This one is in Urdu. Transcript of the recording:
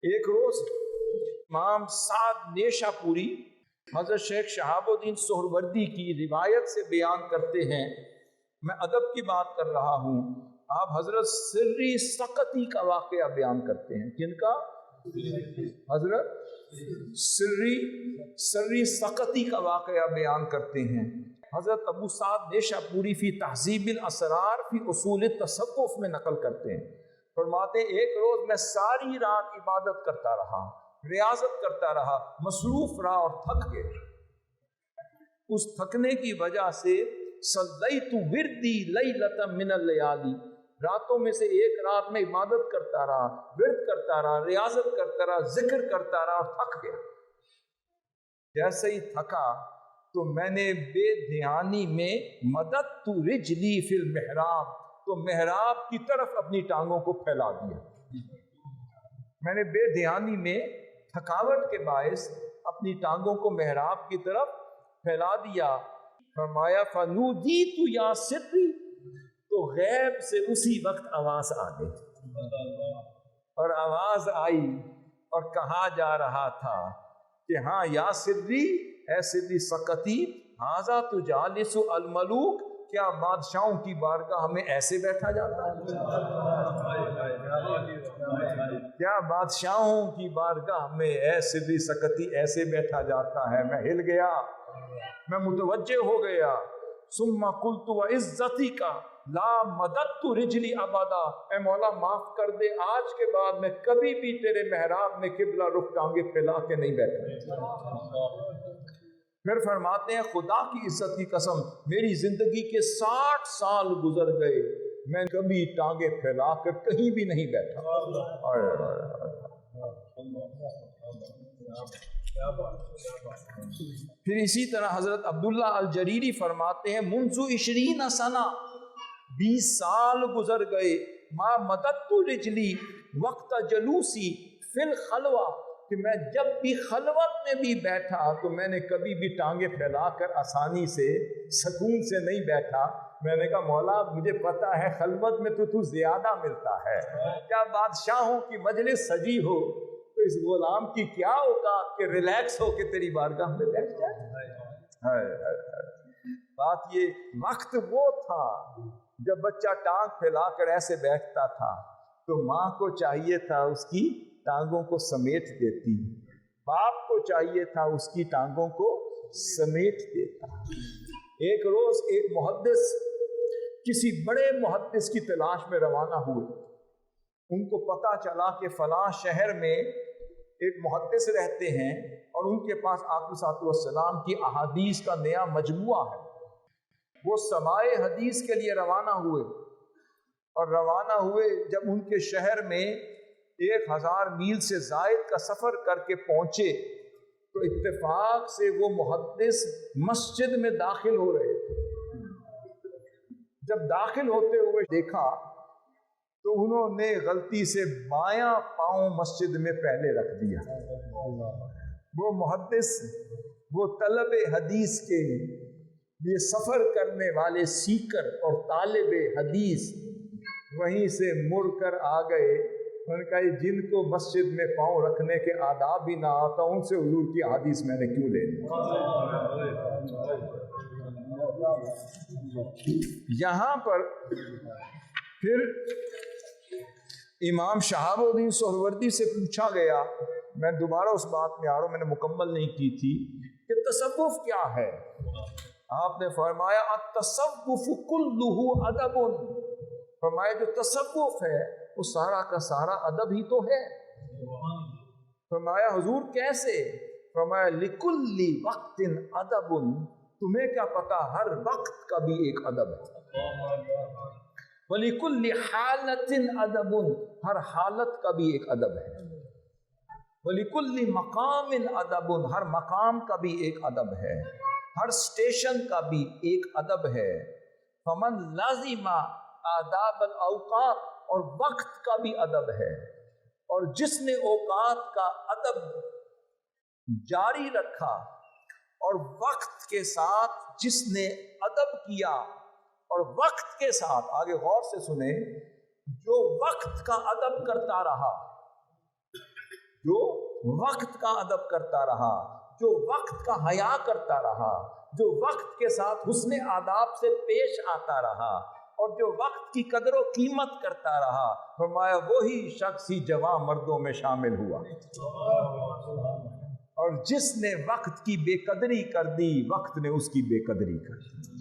ایک روز امام سعد نیشاپوری حضرت شیخ شہابالدین سہروردی کی روایت سے بیان کرتے ہیں، میں ادب کی بات کر رہا ہوں، آپ حضرت سری سقطی کا واقعہ بیان کرتے ہیں۔ کن کا؟ حضرت سری سقطی کا واقعہ بیان کرتے ہیں۔ حضرت ابو سعد نیشاپوری فی تہذیب الاسرار فی اصول التصوف میں نقل کرتے ہیں، فرماتے ہیں ایک روز میں ساری رات عبادت کرتا رہا، ریاضت کرتا رہا، مصروف رہا اور تھک گیا۔ اس تھکنے کی وجہ سے صلیت وردی لیلۃ من اللیالی، راتوں میں سے ایک رات میں عبادت کرتا رہا، ورد کرتا رہا، ریاضت کرتا رہا، ذکر کرتا رہا اور تھک گیا۔ جیسے ہی تھکا تو میں نے بے دھیانی میں مددت رجلی فی المحراب، تو محراب کی طرف اپنی ٹانگوں کو پھیلا دیا۔ میں نے بے دھیانی میں تھکاوٹ کے باعث اپنی ٹانگوں کو محراب کی طرف پھیلا دیا۔ فرمایا فنودیت یا سری، تو غیب سے اسی وقت آواز آ گئی، اور آواز آئی اور کہا جا رہا تھا کہ ہاں یا سری، اے سری سقطی، ھذا تجالس الملوک، کیا بادشاہوں کی بارگاہ میں ایسے بیٹھا جاتا ہے؟ کیا بادشاہوں کی بارگاہ میں اے سری سقطی ایسے بیٹھا جاتا ہے؟ میں ہل گیا، میں متوجہ ہو گیا۔ ثم قلت وعزتک لا مددت رجلی ابدا، اے مولا معاف کر دے، آج کے بعد میں کبھی بھی تیرے محراب میں قبلہ رخ ٹانگیں پھیلا کے نہیں بیٹھا۔ پھر فرماتے ہیں خدا کی عزت کی قسم، میری زندگی کے 60 سال گزر گئے، میں کبھی ٹانگیں پھیلا کر کہیں بھی نہیں بیٹھا۔ پھر اسی طرح حضرت عبداللہ الجریری فرماتے ہیں منذ 20 سنہ، 20 سال گزر گئے، ما مددت رجلی وقت جلوسی فی الخلوہ، کہ میں جب بھی خلوت میں بھی بیٹھا تو میں نے کبھی بھی ٹانگیں پھیلا کر آسانی سے سکون سے نہیں بیٹھا۔ میں نے کہا مولا مجھے پتا ہے خلوت میں تو زیادہ ملتا ہے، کیا بادشاہوں کی مجلس سجی ہو تو اس غلام کی کیا اوقات کہ ریلیکس ہو کے تیری بارگاہ میں بیٹھ جائے۔ بات یہ وقت وہ تھا جب بچہ ٹانگ پھیلا کر ایسے بیٹھتا تھا تو ماں کو چاہیے تھا اس کی ٹانگوں کو سمیٹ دیتی، باپ کو چاہیے تھا اس کی ٹانگوں کو سمیٹ دیتا۔ ایک روز ایک محدث کسی بڑے محدث کی تلاش میں روانہ ہوئے، ان کو پتا چلا کہ فلاں شہر میں ایک محدث رہتے ہیں اور ان کے پاس آقا صلی اللہ علیہ وسلم کی احادیث کا نیا مجموعہ ہے۔ وہ سماع حدیث کے لیے روانہ ہوئے، اور روانہ ہوئے جب ان کے شہر میں 1000 میل سے زائد کا سفر کر کے پہنچے تو اتفاق سے وہ محدث مسجد میں داخل ہو رہے تھے۔ جب داخل ہوتے ہوئے دیکھا تو انہوں نے غلطی سے بایاں پاؤں مسجد میں پہلے رکھ دیا۔ وہ محدث، وہ طلب حدیث کے یہ سفر کرنے والے سیکر اور طالب حدیث وہیں سے مڑ کر آ گئے۔ ان کا جن کو مسجد میں پاؤں رکھنے کے آداب ہی نہ آتا ان سے حضور کی حدیث میں نے کیوں لے لی؟ یہاں پر پھر امام شہاب الدین سہروردی سے پوچھا گیا، میں دوبارہ اس بات میں آ رہا ہوں، میں نے مکمل نہیں کی تھی، کہ تصوف کیا ہے؟ آپ نے فرمایا التصوف کلہ ادب، فرمایا جو تصوف ہے وہ سارا کا سارا ادب ہی تو ہے۔ فرمایا حضور کیسے؟ فرمایا لکل وقت ادب، تمہیں کیا پتا ہر وقت کا بھی ایک ادب ہے، وَلِكُلِّ حَالَةٍ أَدَبٌ، ہر حالت کا بھی ایک ادب ہے، وَلِكُلِّ مَقَامٍ أَدَبٌ، ہر مقام کا بھی ایک ادب ہے، ہر سٹیشن کا بھی ایک ادب ہے۔ فَمَنْ لَازِمَ آداب الاوقات، اور وقت کا بھی ادب ہے، اور جس نے اوقات کا ادب جاری رکھا اور وقت کے ساتھ جس نے ادب کیا، اور وقت کے ساتھ، آگے غور سے سنیں، جو وقت کا ادب کرتا رہا جو وقت کا ادب کرتا رہا، جو وقت کا حیا کرتا رہا، جو وقت کے ساتھ حسن آداب سے پیش آتا رہا، اور جو وقت کی قدر و قیمت کرتا رہا، فرمایا وہی شخص ہی جوان مردوں میں شامل ہوا۔ اور جس نے وقت کی بے قدری کر دی، وقت نے اس کی بے قدری کر دی۔